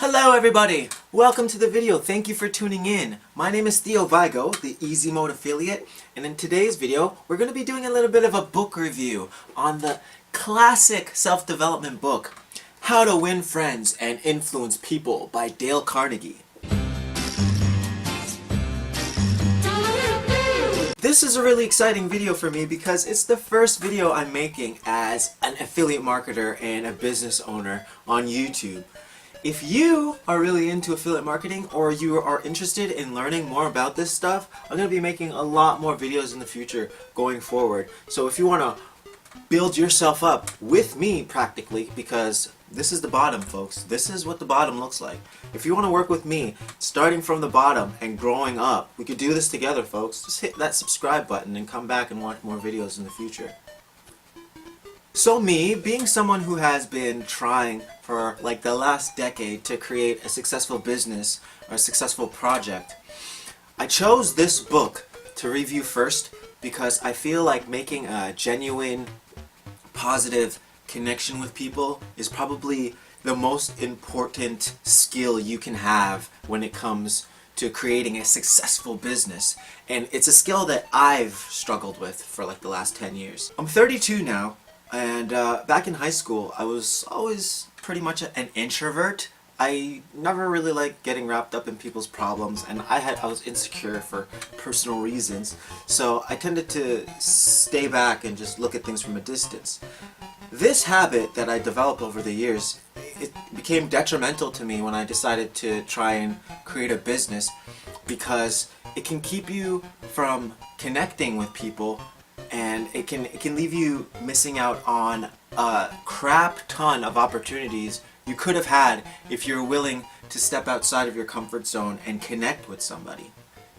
Hello everybody! Welcome to the video. Thank you for tuning in. My name is Theo Vigo, the Easymode affiliate, and in today's video we're going to be doing a little bit of a book review on the classic self-development book, How to Win Friends and Influence People by Dale Carnegie. This is a really exciting video for me because it's the first video I'm making as an affiliate marketer and a business owner on YouTube. If you are really into affiliate marketing or you are interested in learning more about this stuff, I'm going to be making a lot more videos in the future going forward. So if you want to build yourself up with me practically, because this is the bottom, folks. This is what the bottom looks like. If you want to work with me, starting from the bottom and growing up, we could do this together, folks. Just hit that subscribe button and come back and watch more videos in the future. So me, being someone who has been trying for like the last decade to create a successful business or a successful project, I chose this book to review first because I feel like making a genuine, positive connection with people is probably the most important skill you can have when it comes to creating a successful business. And it's a skill that I've struggled with for like the last 10 years. I'm 32 now. And back in high school, I was always pretty much an introvert. I never really liked getting wrapped up in people's problems, and I was insecure for personal reasons. So I tended to stay back and just look at things from a distance. This habit that I developed over the years, it became detrimental to me when I decided to try and create a business because it can keep you from connecting with people. And it can leave you missing out on a crap ton of opportunities you could have had if you're willing to step outside of your comfort zone and connect with somebody.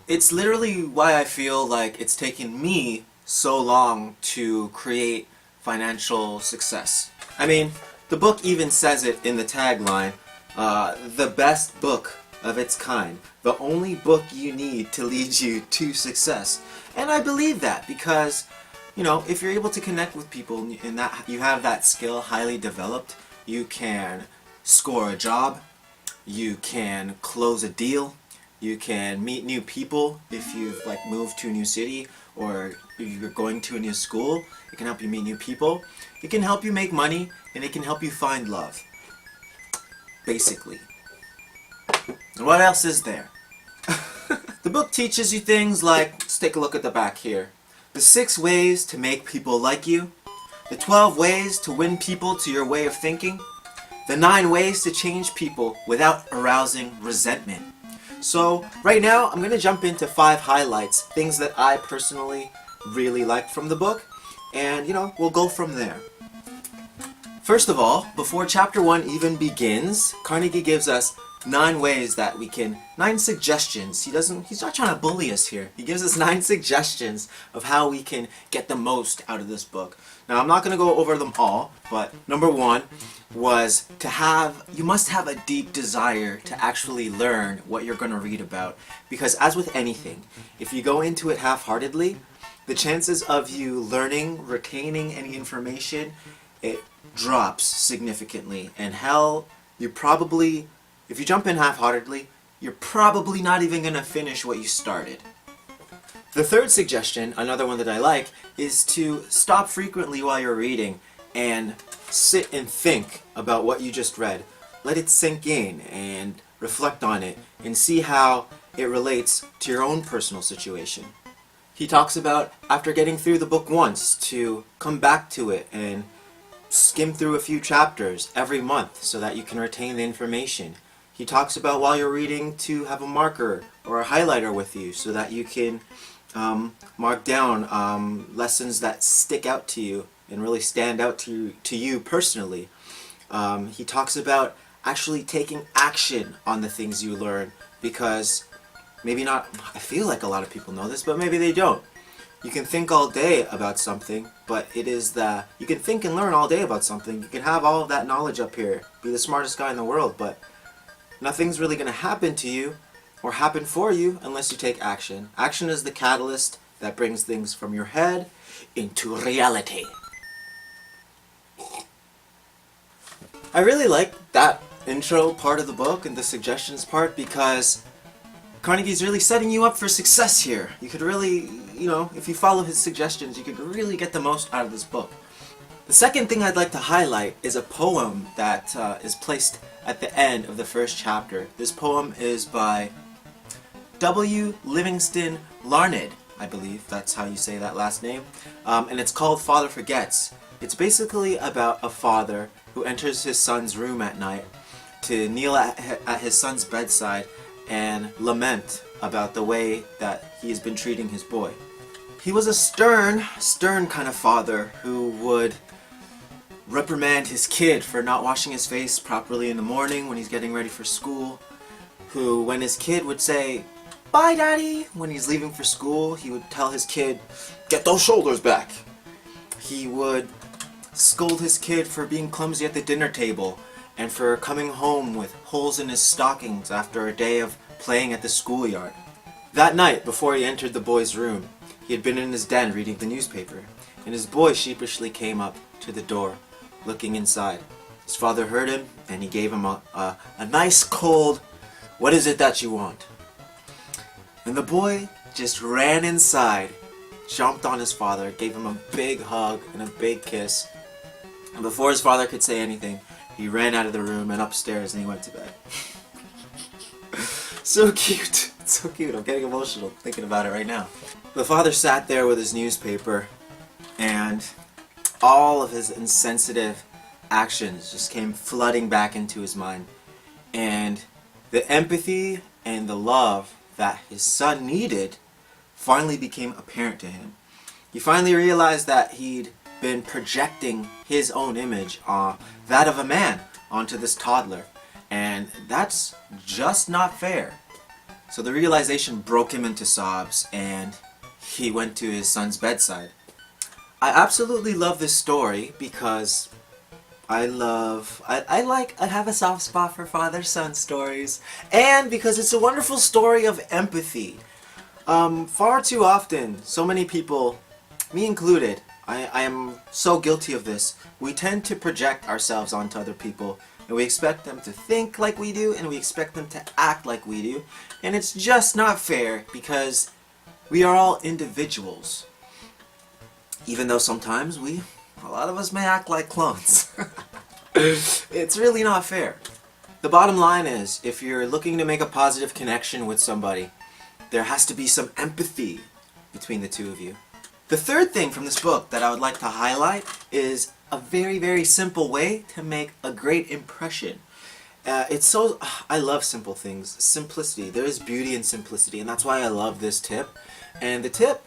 It's literally why I feel like it's taken me so long to create financial success. I mean, the book even says it in the tagline, the best book of its kind, the only book you need to lead you to success. And I believe that because, you know, if you're able to connect with people and that you have that skill highly developed, you can score a job, you can close a deal, you can meet new people if you've like moved to a new city or you're going to a new school. It can help you meet new people, it can help you make money, and it can help you find love. Basically. And what else is there? The book teaches you things like, let's take a look at the back here. The 6 ways to make people like you. The 12 ways to win people to your way of thinking. The 9 ways to change people without arousing resentment. So right now I'm going to jump into 5 highlights, things that I personally really liked from the book, and you know, we'll go from there. First of all, before chapter 1 even begins, Carnegie gives us 9 ways that we can, 9 suggestions. He's not trying to bully us here. He gives us 9 suggestions of how we can get the most out of this book. Now I'm not going to go over them all, but number 1 was you must have a deep desire to actually learn what you're going to read about. Because as with anything, if you go into it half-heartedly, the chances of you learning, retaining any information, it drops significantly. And hell, if you jump in half-heartedly, you're probably not even going to finish what you started. The third suggestion, another one that I like, is to stop frequently while you're reading and sit and think about what you just read. Let it sink in and reflect on it and see how it relates to your own personal situation. He talks about, after getting through the book once, to come back to it and skim through a few chapters every month so that you can retain the information. He talks about while you're reading to have a marker or a highlighter with you so that you can mark down lessons that stick out to you and really stand out to you personally. He talks about actually taking action on the things you learn because maybe not, I feel like a lot of people know this, but maybe they don't. You can think all day about something, but you can think and learn all day about something. You can have all of that knowledge up here, be the smartest guy in the world, but nothing's really going to happen to you or happen for you unless you take action. Action is the catalyst that brings things from your head into reality. I really like that intro part of the book and the suggestions part because Carnegie's really setting you up for success here. You could really, if you follow his suggestions, you could really get the most out of this book. The second thing I'd like to highlight is a poem that is placed at the end of the first chapter. This poem is by W. Livingston Larned, I believe that's how you say that last name, and it's called Father Forgets. It's basically about a father who enters his son's room at night to kneel at his son's bedside and lament about the way that he has been treating his boy. He was a stern kind of father who would reprimand his kid for not washing his face properly in the morning when he's getting ready for school, who, when his kid would say, "Bye, Daddy," when he's leaving for school, he would tell his kid, "Get those shoulders back." He would scold his kid for being clumsy at the dinner table and for coming home with holes in his stockings after a day of playing at the schoolyard. That night, before he entered the boy's room, he had been in his den reading the newspaper, and his boy sheepishly came up to the door, looking inside. His father heard him, and he gave him a nice cold, "What is it that you want?" And the boy just ran inside, jumped on his father, gave him a big hug and a big kiss, and before his father could say anything, he ran out of the room and upstairs and he went to bed. So cute! It's so cute. I'm getting emotional thinking about it right now. The father sat there with his newspaper and all of his insensitive actions just came flooding back into his mind. And the empathy and the love that his son needed finally became apparent to him. He finally realized that he'd been projecting his own image, that of a man, onto this toddler. And that's just not fair. So the realization broke him into sobs, and he went to his son's bedside. I absolutely love this story because I have a soft spot for father-son stories, and because it's a wonderful story of empathy. Far too often, so many people, me included, I am so guilty of this, we tend to project ourselves onto other people, and we expect them to think like we do, and we expect them to act like we do, and it's just not fair because we are all individuals. Even though sometimes a lot of us may act like clones. It's really not fair. The bottom line is, if you're looking to make a positive connection with somebody, there has to be some empathy between the two of you. The third thing from this book that I would like to highlight is a very, very simple way to make a great impression. I love simple things. Simplicity. There is beauty in simplicity, and that's why I love this tip. And the tip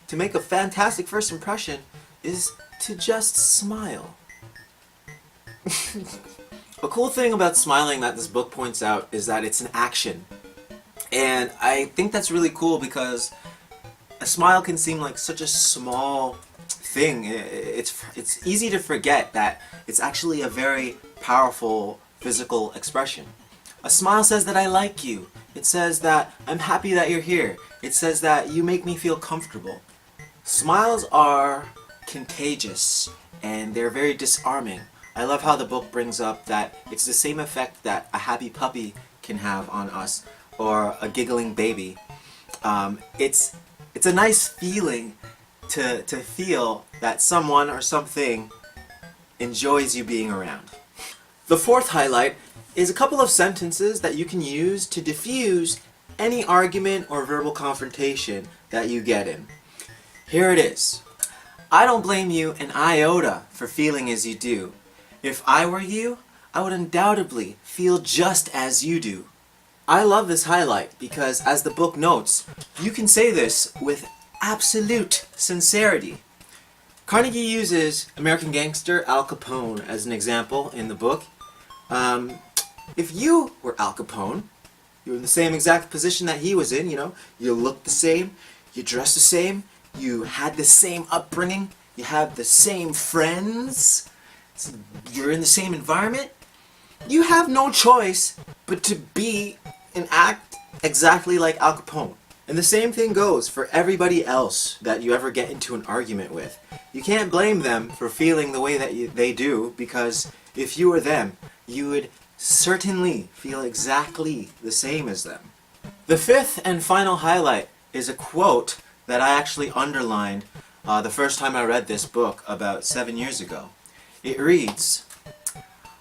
to make a fantastic first impression is to just smile. A cool thing about smiling that this book points out is that it's an action. And I think that's really cool because a smile can seem like such a small thing. It's easy to forget that it's actually a very powerful physical expression. A smile says that I like you. It says that I'm happy that you're here. It says that you make me feel comfortable. Smiles are contagious and they're very disarming. I love how the book brings up that it's the same effect that a happy puppy can have on us or a giggling baby. It's a nice feeling to feel that someone or something enjoys you being around. The fourth highlight is a couple of sentences that you can use to diffuse any argument or verbal confrontation that you get in. Here it is. I don't blame you an iota for feeling as you do. If I were you, I would undoubtedly feel just as you do. I love this highlight because, as the book notes, you can say this with absolute sincerity. Carnegie uses American gangster Al Capone as an example in the book. If you were Al Capone, you were in the same exact position that he was in, you looked the same, you dressed the same, you had the same upbringing, you had the same friends, you're in the same environment, you have no choice but to be and act exactly like Al Capone. And the same thing goes for everybody else that you ever get into an argument with. You can't blame them for feeling the way that they do, because if you were them, you would certainly feel exactly the same as them. The fifth and final highlight is a quote that I actually underlined the first time I read this book about 7 years ago. It reads,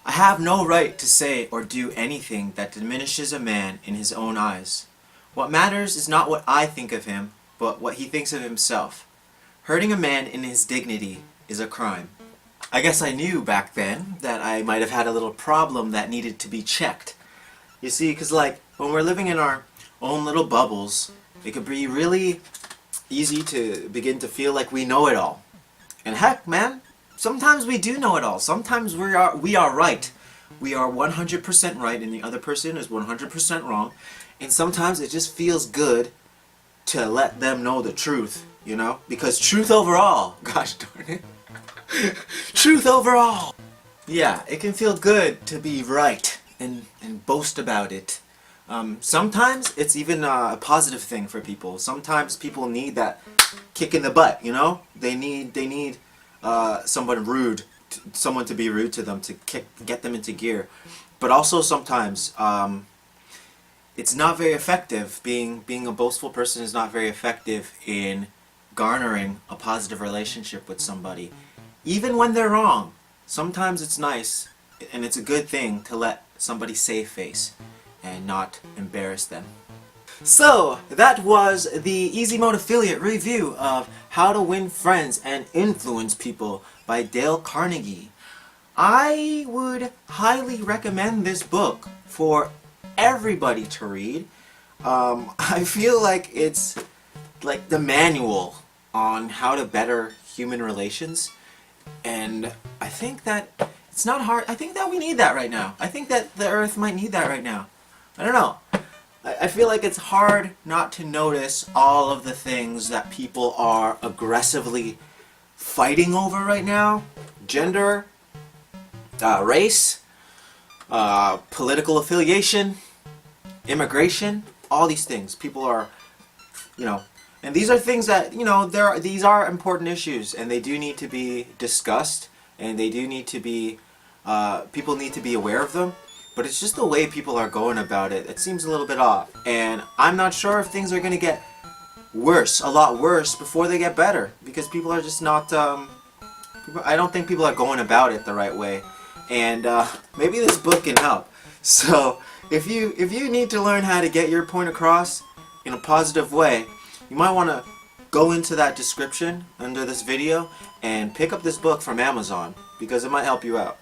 "I have no right to say or do anything that diminishes a man in his own eyes. What matters is not what I think of him, but what he thinks of himself. Hurting a man in his dignity is a crime." I guess I knew back then that I might have had a little problem that needed to be checked. You see, because like when we're living in our own little bubbles, it could be really easy to begin to feel like we know it all. And heck, man, sometimes we do know it all. Sometimes we are right. We are 100% right and the other person is 100% wrong. And sometimes it just feels good to let them know the truth, you know? Because truth overall, gosh darn it. Truth overall. Yeah, it can feel good to be right and boast about it. Sometimes it's even a positive thing for people. Sometimes people need that kick in the butt, you know? They need someone rude, someone to be rude to them, to get them into gear. But also sometimes it's not very effective. Being a boastful person is not very effective in garnering a positive relationship with somebody. Even when they're wrong, sometimes it's nice and it's a good thing to let somebody save face and not embarrass them. So, that was the Easymode affiliate review of How to Win Friends and Influence People by Dale Carnegie. I would highly recommend this book for everybody to read. I feel like it's like the manual on how to better human relations. And I think that it's not hard. I think that we need that right now. I think that the earth might need that right now. I don't know. I feel like it's hard not to notice all of the things that people are aggressively fighting over right now. Gender, race, political affiliation, immigration, all these things. People are, you know, and these are things that, you know, these are important issues and they do need to be discussed and they do need to be, people need to be aware of them. But it's just the way people are going about it. It seems a little bit off. And I'm not sure if things are going to get worse, a lot worse, before they get better. Because people are just not, I don't think people are going about it the right way. And maybe this book can help. So if you need to learn how to get your point across in a positive way, you might want to go into that description under this video and pick up this book from Amazon because it might help you out.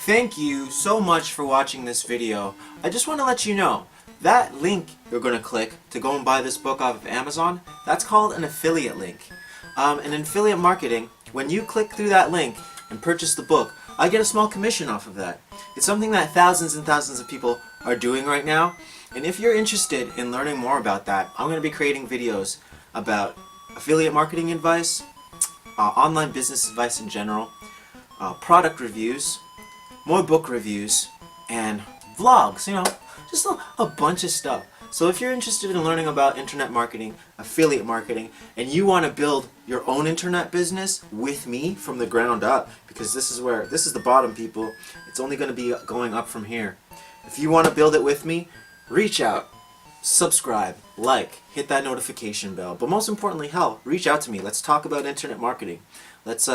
Thank you so much for watching this video. I just want to let you know that link you're going to click to go and buy this book off of Amazon, that's called an affiliate link. In affiliate marketing, when you click through that link and purchase the book, I get a small commission off of that. It's something that thousands and thousands of people are doing right now. And if you're interested in learning more about that, I'm going to be creating videos about affiliate marketing advice, online business advice in general, product reviews, more book reviews, and vlogs, you know, just a bunch of stuff. So if you're interested in learning about internet marketing, affiliate marketing, and you want to build your own internet business with me from the ground up, because this is the bottom, people. It's only going to be going up from here. If you want to build it with me, reach out, subscribe, like, hit that notification bell. But most importantly, hell, reach out to me. Let's talk about internet marketing. Let's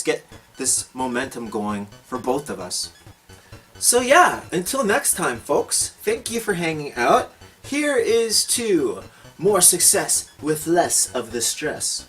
get this momentum going for both of us. So yeah, until next time, folks. Thank you for hanging out. Here is to more success with less of the stress.